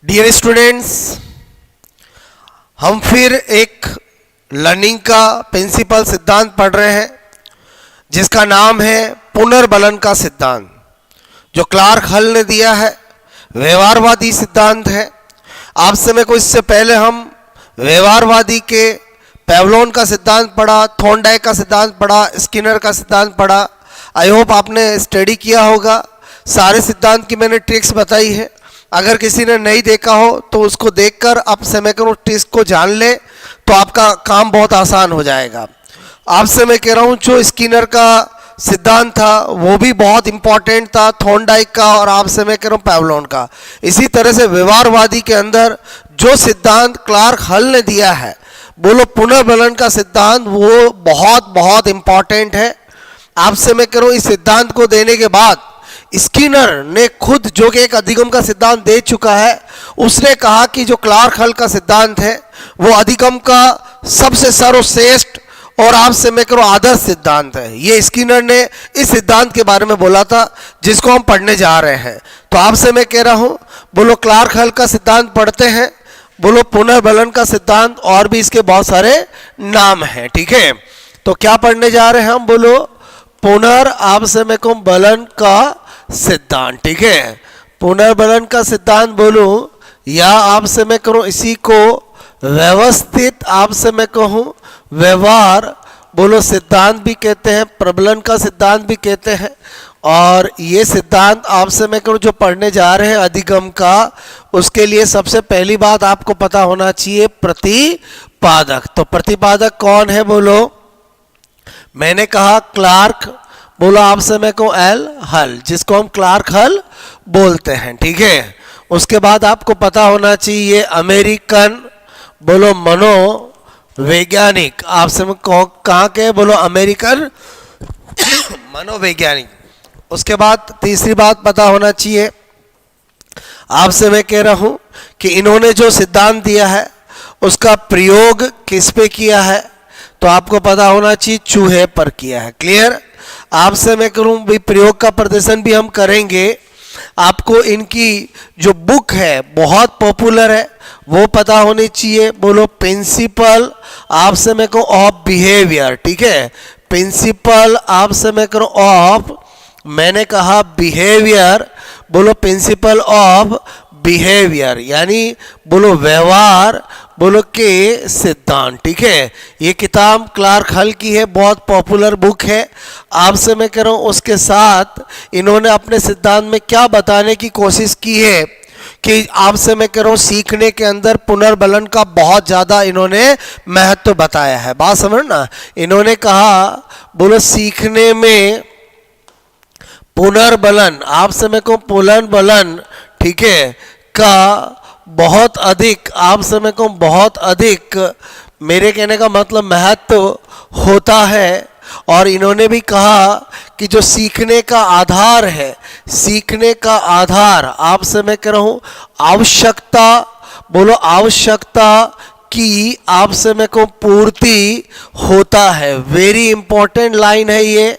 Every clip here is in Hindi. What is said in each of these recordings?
डियर स्टूडेंट्स, हम फिर एक लर्निंग का प्रिंसिपल सिद्धांत पढ़ रहे हैं जिसका नाम है पुनर्बलन का सिद्धांत, जो क्लार्क हल ने दिया है। व्यवहारवादी सिद्धांत है। आपसे मैं को इससे पहले हम व्यवहारवादी के पेवलोन का सिद्धांत पढ़ा, थॉर्नडाइक का सिद्धांत पढ़ा, स्किनर का सिद्धांत पढ़ा। आई होप आपने स्टडी किया होगा। सारे सिद्धांत की मैंने ट्रिक्स बताई है। अगर किसी ने नहीं देखा हो तो उसको देखकर आप सेमीकंडक्टर ट्रिक्स को जान ले तो आपका काम बहुत आसान हो जाएगा। आपसे मैं कह रहा हूँ जो स्किनर का सिद्धांत था वो भी बहुत इंपॉर्टेंट था, थॉर्नडाइक का, और आपसे मैं कह रहा हूँ पेवलोन का। इसी तरह से व्यवहारवादी के अंदर जो सिद्धांत क्लार्क हल ने दिया है, बोलो पुनर्बलन का सिद्धांत, वो बहुत बहुत इंपॉर्टेंट है। आपसे मैं कह रहा हूँ इस सिद्धांत को देने के बाद स्किनर ने खुद, जो कि एक अधिगम का सिद्धांत दे चुका है, उसने कहा कि जो क्लार्क हल का सिद्धांत है वो अधिगम का सबसे सर्वश्रेष्ठ और आपसे मैं कह रहा हूं आदर्श सिद्धांत है। ये स्किनर ने इस सिद्धांत के बारे में बोला था जिसको हम पढ़ने जा रहे हैं। तो आपसे मैं कह रहा हूं, बोलो क्लार्क हल का सिद्धांत पढ़ते हैं, बोलो पुनर्बलन का सिद्धांत, और भी इसके बहुत सारे नाम हैं। ठीक है, तो क्या पढ़ने जा रहे हैं हम? बोलो पुनर आपसे मैं कहूं बलन का सिद्धांत। ठीक है, पुनर्बलन का सिद्धांत बोलूं या आपसे मैं कहूं इसी को व्यवस्थित आपसे मैं कहूं व्यवहार बोलो सिद्धांत भी कहते हैं, प्रबलन का सिद्धांत भी कहते हैं। और ये सिद्धांत आपसे मैं कहूं जो पढ़ने जा रहे हैं अधिगम का, उसके लिए सबसे पहली बात आपको पता होना चाहिए प्रतिपादक। तो प्रतिपादक कौन है? बोलो मैंने कहा क्लार्क, बोलो आपसे मैं कहूं एल हल, जिसको हम क्लार्क हल बोलते हैं। ठीक है, उसके बाद आपको पता होना चाहिए अमेरिकन, बोलो मनोवैज्ञानिक, आपसे मैं कहाँ के? बोलो अमेरिकन मनोवैज्ञानिक। उसके बाद तीसरी बात पता होना चाहिए आपसे मैं कह रहा हूं कि इन्होंने जो सिद्धांत दिया है उसका प्रयोग किस पे किया है? तो आपको पता होना चाहिए चूहे पर किया है। क्लियर? आपसे मैं करूं भी प्रयोग का प्रदर्शन भी हम करेंगे। आपको इनकी जो बुक है बहुत पॉपुलर है वो पता होनी चाहिए। बोलो प्रिंसिपल आपसे मैं कहूं ऑफ बिहेवियर। ठीक है, प्रिंसिपल आपसे मैं कहूं ऑफ, मैंने कहा बिहेवियर, बोलो प्रिंसिपल ऑफ बिहेवियर, यानी बोलो व्यवहार बोलो के सिद्धांत। ठीक है, ये किताब क्लार्क हल की है, बहुत पॉपुलर बुक है। आपसे मैं कह रहा हूँ उसके साथ इन्होंने अपने सिद्धांत में क्या बताने की कोशिश की है कि आपसे मैं कह रहा हूँ सीखने के अंदर पुनर्बलन का बहुत ज़्यादा इन्होंने महत्व बताया है। बात समझना, इन्होंने कहा बोलो सीखने में पुनर्बलन आपसे मैं कहूँ पुनर्बलन, ठीक है, का बहुत अधिक आपसे मैं कहूँ बहुत अधिक, मेरे कहने का मतलब महत्व होता है। और इन्होंने भी कहा कि जो सीखने का आधार है, सीखने का आधार आपसे मैं कह रहा हूँ आवश्यकता, बोलो आवश्यकता की आपसे मैं कहूँ पूर्ति होता है। वेरी इंपॉर्टेंट लाइन है ये।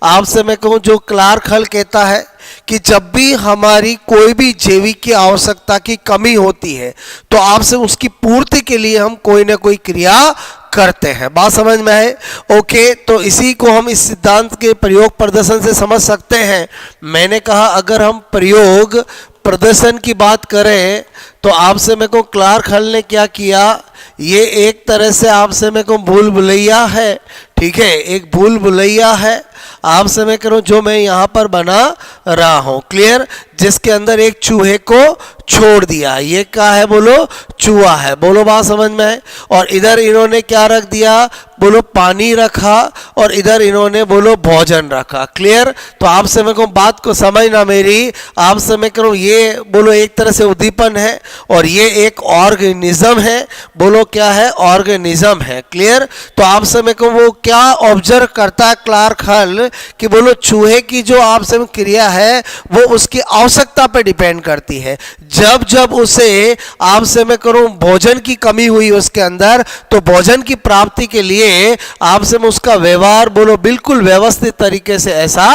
आपसे मैं कहूँ जो क्लार्क हल कहता है कि जब भी हमारी कोई भी जैविक की आवश्यकता की कमी होती है तो आपसे उसकी पूर्ति के लिए हम कोई ना कोई क्रिया करते हैं। बात समझ में है? ओके, तो इसी को हम इस सिद्धांत के प्रयोग प्रदर्शन से समझ सकते हैं। मैंने कहा अगर हम प्रयोग प्रदर्शन की बात करें तो आपसे मेरे को क्लार्क हल ने क्या किया, ये एक तरह से आपसे मेरे को भूल भुलैया है। ठीक है, एक भूल भुलैया है आपसे मैं कह रहा हूं जो मैं यहाँ पर बना रहा हूं। क्लियर? जिसके अंदर एक चूहे को छोड़ दिया, ये क्या है? बोलो चूहा है। बोलो बात समझ में है? और इधर इन्होंने क्या रख दिया? बोलो पानी रखा, और इधर इन्होंने बोलो भोजन रखा। क्लियर? तो आपसे मैं कहूँ बात को समझना मेरी, आपसे मैं कह रहा हूँ ये बोलो एक तरह से उद्दीपन है और ये एक ऑर्गेनिज्म है। बोलो क्या है? ऑर्गेनिज्म है। क्लियर? तो आपसे मैं कहूँ वो क्या ऑब्जर्व करता है क्लार्क हल कि बोलो चूहे की जो आपसे क्रिया है वो उसकी आवश्यकता पर डिपेंड करती है। जब जब उसे आपसे मैं करूं भोजन की कमी हुई उसके अंदर, तो भोजन की प्राप्ति के लिए आपसे में उसका व्यवहार बोलो बिल्कुल व्यवस्थित तरीके से ऐसा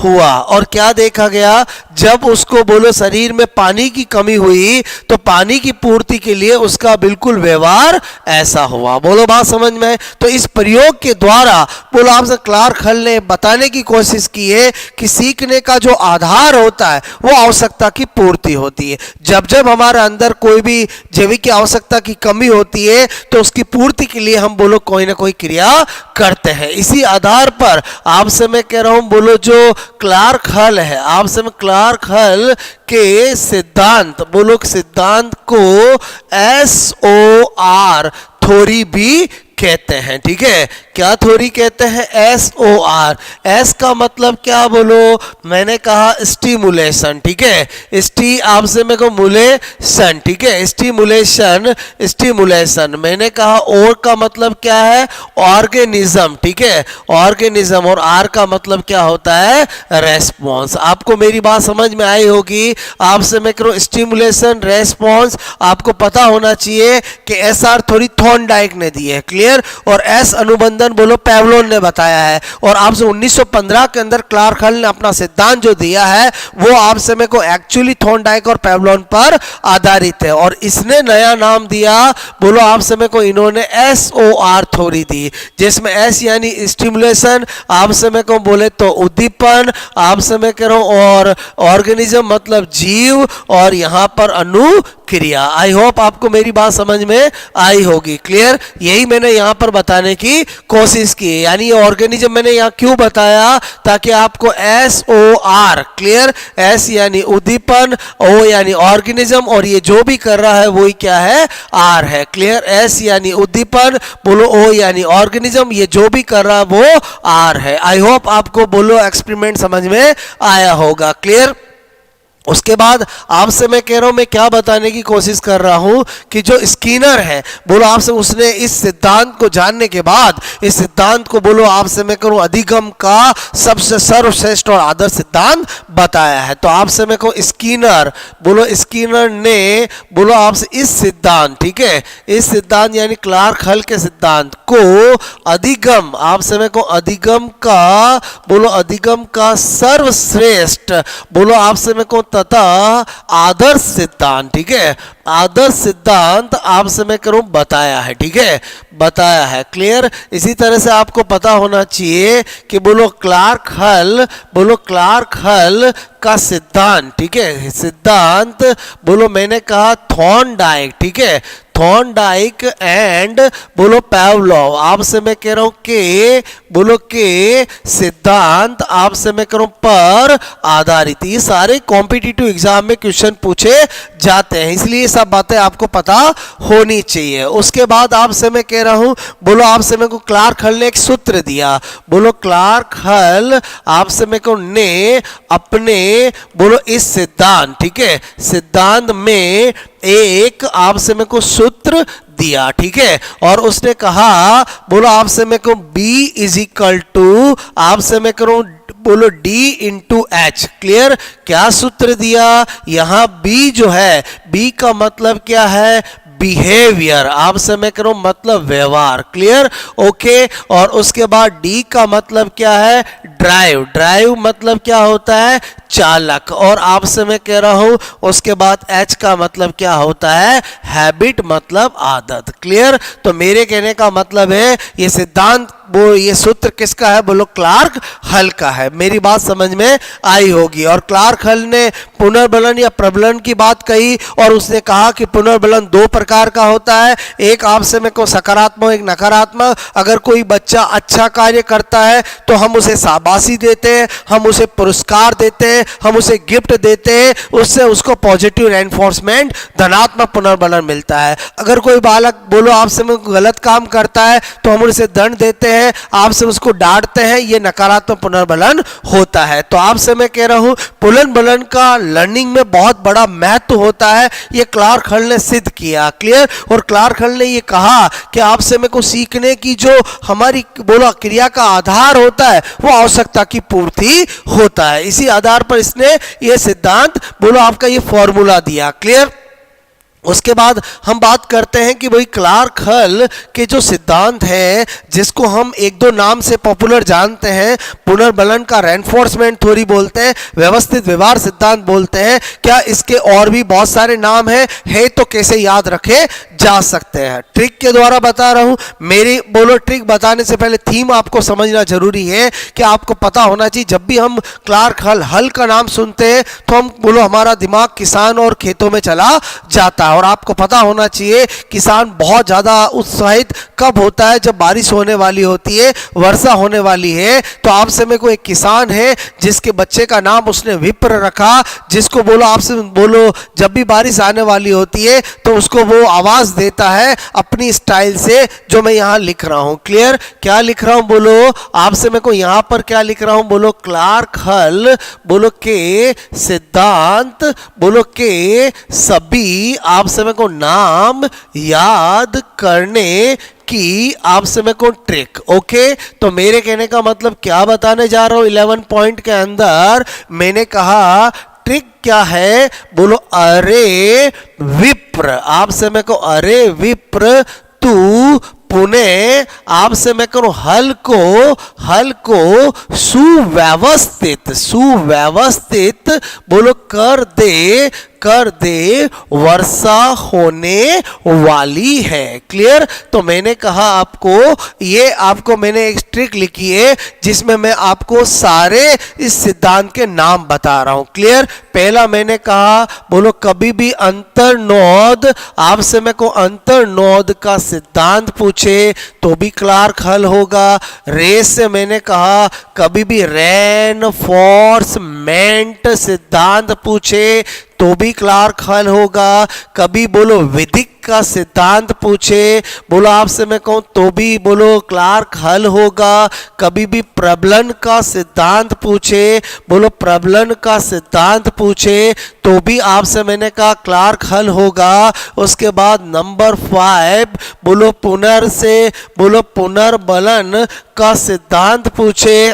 हुआ। और क्या देखा गया, जब उसको बोलो शरीर में पानी की कमी हुई तो पानी की पूर्ति के लिए उसका बिल्कुल व्यवहार ऐसा हुआ। बोलो बात समझ में। तो इस प्रयोग के द्वारा बोलो आपसे क्लार्क हल ने बताने की कोशिश की है कि सीखने का जो आधार होता है वो आवश्यकता की पूर्ति होती है। जब जब हमारे अंदर कोई भी जैविक की आवश्यकता की कमी होती है तो उसकी पूर्ति के लिए हम बोलो कोई ना कोई क्रिया करते हैं। इसी आधार पर आपसे मैं कह रहा हूं बोलो जो क्लार्क हल है, आपसे मैं क्लार्क हल के सिद्धांत बोलो सिद्धांत को SOR थ्योरी भी कहते हैं। ठीक है, क्या थ्योरी कहते हैं? SOR। एस का मतलब क्या बोलो, मैंने कहा स्टिमुलेशन। ठीक है, आपसे मेरे को मुलेशन। ठीक है, स्टिमुलेशन स्टिमुलेशन। मैंने कहा और का मतलब क्या है? ऑर्गेनिज्म। ठीक है, ऑर्गेनिज्म। और आर का मतलब क्या होता है? रेस्पॉन्स। आपको मेरी बात समझ में आई होगी। आपसे मैं करूं स्टिमुलेशन रेस्पॉन्स, आपको पता होना चाहिए कि SR थ्योरी थॉर्नडाइक ने दी है। क्लियर। और एस अनुबंधन बोलो पैवलोन ने बताया है। और आपसे 1915 के अंदर क्लार्क हल ने अपना सिद्धांत जो दिया है वो आपसे में को एक्चुअली थॉर्नडाइक और पैवलोन पर आधारित है। और इसने नया नाम दिया बोलो आपसे में को इन्होंने SOR थ्योरी दी, जिसमें एस यानी स्टिमुलेशन, आपसे में को बोले तो उद्दीपन, आपसे में कह रहा हूं और ऑर्गेनिज्म मतलब जीव, और यहां पर अनुक्रिया। आई होप आपको मेरी बात समझ में आई होगी। क्लियर। यही मैंने यहां पर बताने की कोशिश की। यानी ऑर्गेनिज्म मैंने यहां क्यों बताया, ताकि आपको SOR क्लियर, S यानी उद्दीपन, O यानी ऑर्गेनिज्म, और ये जो भी कर रहा है वही क्या है? R है। क्लियर। S यानी उद्दीपन बोलो, O यानी ऑर्गेनिज्म, ये जो भी कर रहा है वो R है। आई होप आपको बोलो एक्सपेरिमेंट समझ में आया होगा। क्लियर। उसके बाद आपसे मैं कह रहा हूं, मैं क्या बताने की कोशिश कर रहा हूं कि जो स्किनर है बोलो आपसे, उसने इस सिद्धांत को जानने के बाद इस सिद्धांत को बोलो आपसे मैं करूं अधिगम का सबसे सर्वश्रेष्ठ और आदर्श सिद्धांत बताया है। तो आपसे मैं कहूं स्किनर बोलो, स्किनर ने बोलो आपसे इस सिद्धांत, ठीक है, इस सिद्धांत यानी क्लार्क हल के सिद्धांत को अधिगम, आपसे मैं कहूं अधिगम का बोलो, अधिगम का सर्वश्रेष्ठ बोलो आपसे मैं कहूं तथा आदर्श सिद्धांत, ठीक है, आदर्श सिद्धांत आपसे मैं करूं बताया है। ठीक है, बताया है। क्लियर। इसी तरह से आपको पता होना चाहिए कि बोलो क्लार्क हल, बोलो क्लार्क हल का सिद्धांत, ठीक है, सिद्धांत बोलो मैंने कहा थॉर्नडाइक, ठीक है, थॉर्नडाइक एंड बोलो पैवलोव, आपसे मैं कह रहा हूं के बोलो के सिद्धांत आपसे मैं कह रहा हूं पर आधारित। ये सारे कॉम्पिटिटिव एग्जाम में क्वेश्चन पूछे जाते हैं, इसलिए सब बातें आपको पता होनी चाहिए। उसके बाद आपसे मैं कह रहा हूं बोलो आपसे मैं को क्लार्क हल ने एक सूत्र दिया, बोलो क्लार्क हल आपसे मैं को ने अपने बोलो इस सिद्धांत, ठीक है, सिद्धांत में एक आपसे मेरे को सूत्र दिया, ठीक है, और उसने कहा बोलो आपसे मेरे को B इज इक्वल टू आपसे मैं करूं बोलो D इंटू H। क्लियर। क्या सूत्र दिया यहां? B जो है, B का मतलब क्या है? बिहेवियर, आपसे मैं करूं मतलब व्यवहार। क्लियर। ओके। और उसके बाद D का मतलब क्या है? ड्राइव, ड्राइव मतलब क्या होता है? चालक। और आपसे मैं कह रहा हूं उसके बाद H का मतलब क्या होता है? हैबिट मतलब आदत। क्लियर। तो मेरे कहने का मतलब है ये सिद्धांत वो ये सूत्र किसका है? बोलो क्लार्क हल का है। मेरी बात समझ में आई होगी। और क्लार्क हल ने पुनर्बलन या प्रबलन की बात कही और उसने कहा कि पुनर्बलन दो प्रकार का होता है, एक आपसे में को सकारात्मक, एक नकारात्मक। अगर कोई बच्चा अच्छा कार्य करता है तो हम उसे शाबाशी देते हैं, हम उसे पुरस्कार देते हैं, हम उसे गिफ्ट देते हैं, उससे उसको पॉजिटिव रेनफोर्समेंट धनात्मक पुनर्बलन मिलता है। अगर कोई बालक बोलो आपसे में गलत काम करता है तो हम उसे दंड देते हैं, आपसे उसको डांटते हैं, ये नकारात्मक पुनर्बलन होता है। तो आपसे मैं कह रहा हूं पुनर्बलन का लर्निंग में बहुत बड़ा महत्व होता है, ये क्लार्क हल ने सिद्ध किया। क्लियर। और क्लार्क हल ने ये कहा कि आपसे में को सीखने की जो हमारी बोलो क्रिया का आधार होता है वो आवश्यकता की पूर्ति होता है। इसी आधार पर इसने ये सिद्धांत बोलो आपका ये फॉर्मूला दिया। क्लियर। उसके बाद हम बात करते हैं कि भाई क्लार्क हल के जो सिद्धांत है, जिसको हम एक दो नाम से पॉपुलर जानते हैं, पुनर्बलन का रेनफोर्समेंट थ्योरी बोलते हैं, व्यवस्थित व्यवहार सिद्धांत बोलते हैं, क्या इसके और भी बहुत सारे नाम है तो कैसे याद रखे जा सकते हैं? ट्रिक के द्वारा बता रहा हूं। मेरी बोलो ट्रिक बताने से पहले थीम आपको समझना जरूरी है कि आपको पता होना चाहिए, जब भी हम क्लार्क हल का नाम सुनते हैं तो हम बोलो हमारा दिमाग किसान और खेतों में चला जाता है। और आपको पता होना चाहिए किसान बहुत ज़्यादा उत्साहित कब होता है, जब बारिश होने वाली होती है, वर्षा होने वाली है। तो आपसे में कोई एक किसान है जिसके बच्चे का नाम उसने विप्र रखा, जिसको बोलो आपसे बोलो जब भी बारिश आने वाली होती है तो उसको वो आवाज़ देता है अपनी स्टाइल से, जो मैं यहाँ लिख रहा हूँ। क्लियर? क्या लिख रहा हूँ बोलो आपसे मैं को यहाँ पर क्या लिख रहा हूँ बोलो क्लार्क हल बोलो के सिद्धांत बोलो के सभी आपसे मैं को नाम याद करने की आपसे मैं को ट्रिक। ओके, तो मेरे कहने का मतलब क्या बताने जा रहा हूं 11 पॉइंट के अंदर, मैंने कहा ट्रिक क्या है बोलो अरे विप्र, आपसे मैं को अरे विप्र तू पुणे आपसे मैं करूं हल को सुव्यवस्थित बोलो कर दे वर्षा होने वाली है। क्लियर? तो मैंने कहा आपको मैंने एक ट्रिक लिखी है जिसमें मैं आपको सारे इस सिद्धांत के नाम बता रहा हूं। क्लियर? पहला मैंने कहा बोलो कभी भी अंतर्नोद, आपसे मैं को अंतर्नोद का सिद्धांत पूछे तो भी क्लार्क हल होगा। रेस से मैंने कहा कभी भी रेनफोर्समेंट सिद्धांत पूछे तो भी क्लार्क हल होगा। कभी बोलो विधिक का सिद्धांत पूछे बोलो आपसे मैं कहूं तो भी बोलो क्लार्क हल होगा। कभी भी प्रबलन का सिद्धांत पूछे बोलो प्रबलन का सिद्धांत पूछे तो भी आपसे मैंने कहा क्लार्क हल होगा। उसके बाद नंबर 5 बोलो पुनर्बलन का सिद्धांत पूछे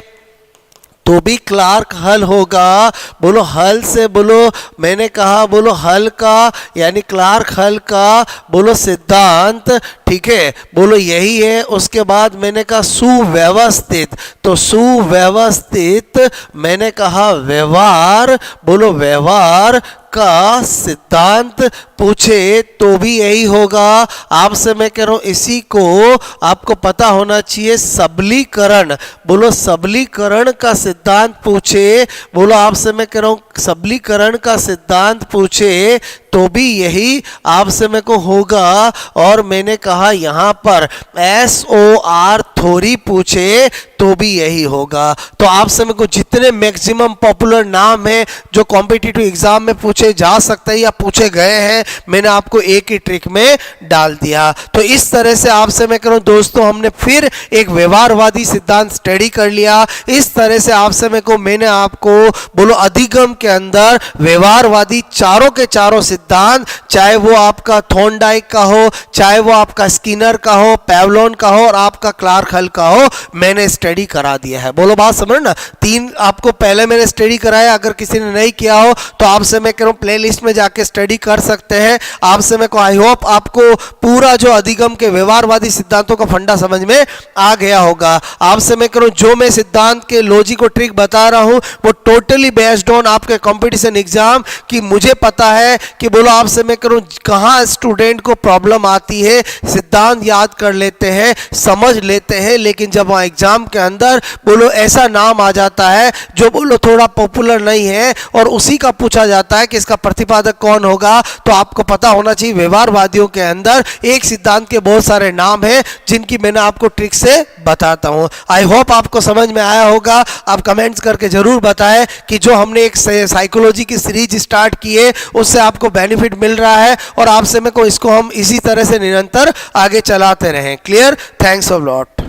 तो भी क्लार्क हल होगा। बोलो हल से बोलो मैंने कहा बोलो हल का यानी क्लार्क हल का बोलो सिद्धांत, ठीक है, बोलो यही है। उसके बाद मैंने कहा सुव्यवस्थित, तो सुव्यवस्थित मैंने कहा व्यवहार बोलो व्यवहार का सिद्धांत पूछे तो भी यही होगा। आपसे मैं कह रहा हूं इसी को आपको पता होना चाहिए सबलीकरण, बोलो सबलीकरण का सिद्धांत पूछे बोलो आपसे मैं कह रहा हूं सबलीकरण का सिद्धांत पूछे तो भी यही आपसे मेरे को होगा। और मैंने कहा यहाँ पर SOR थ्योरी पूछे तो भी यही होगा। तो आपसे मेरे को जितने मैक्सिमम पॉपुलर नाम हैं जो कॉम्पिटिटिव एग्जाम में पूछे जा सकते हैं या पूछे गए हैं, मैंने आपको एक ही ट्रिक में डाल दिया। तो इस तरह से आपसे मैं कह रहा हूं दोस्तों हमने फिर एक व्यवहारवादी सिद्धांत स्टडी कर लिया। इस तरह से आपसे मेरे को मैंने आपको बोलो अधिगम के अंदर व्यवहारवादी चारों के चारों सिद्धांत, चाहे वो आपका थॉर्नडाइक का हो, चाहे वो आपका स्किनर का हो, पेवलोन का हो और आपका क्लार्क हल का हो, मैंने स्टडी करा दिया है। बोलो बात समझ ना, 3 आपको पहले मैंने स्टडी कराया। अगर किसी ने नहीं किया हो तो आपसे मैं कह रहा हूं प्लेलिस्ट में जाके स्टडी कर सकते हैं। आपसे मैं आई होप आपको पूरा जो अधिगम के व्यवहारवादी सिद्धांतों का फंडा समझ में आ गया होगा। आपसे मैं कह रहा हूं जो मैं सिद्धांत के लॉजिक को ट्रिक बता रहा हूं वो टोटली बेस्ड ऑन आपके कंपटीशन एग्जाम की। मुझे पता है कि बोलो आपसे मैं करूं कहां स्टूडेंट को प्रॉब्लम आती है, सिद्धांत याद कर लेते हैं, समझ लेते हैं, लेकिन जब वहां एग्जाम के अंदर बोलो ऐसा नाम आ जाता है जो बोलो थोड़ा पॉपुलर नहीं है और उसी का पूछा जाता है कि इसका प्रतिपादक कौन होगा, तो आपको पता होना चाहिए व्यवहारवादियों के अंदर एक सिद्धांत के बहुत सारे नाम हैं जिनकी मैंने आपको ट्रिक से बताता हूं। आई होप आपको समझ में आया होगा। आप कमेंट्स करके जरूर बताएं कि जो हमने एक साइकोलॉजी की सीरीज स्टार्ट की है उससे आपको बेनिफिट मिल रहा है और आपसे में को इसको हम इसी तरह से निरंतर आगे चलाते रहें। क्लियर? Thanks a lot.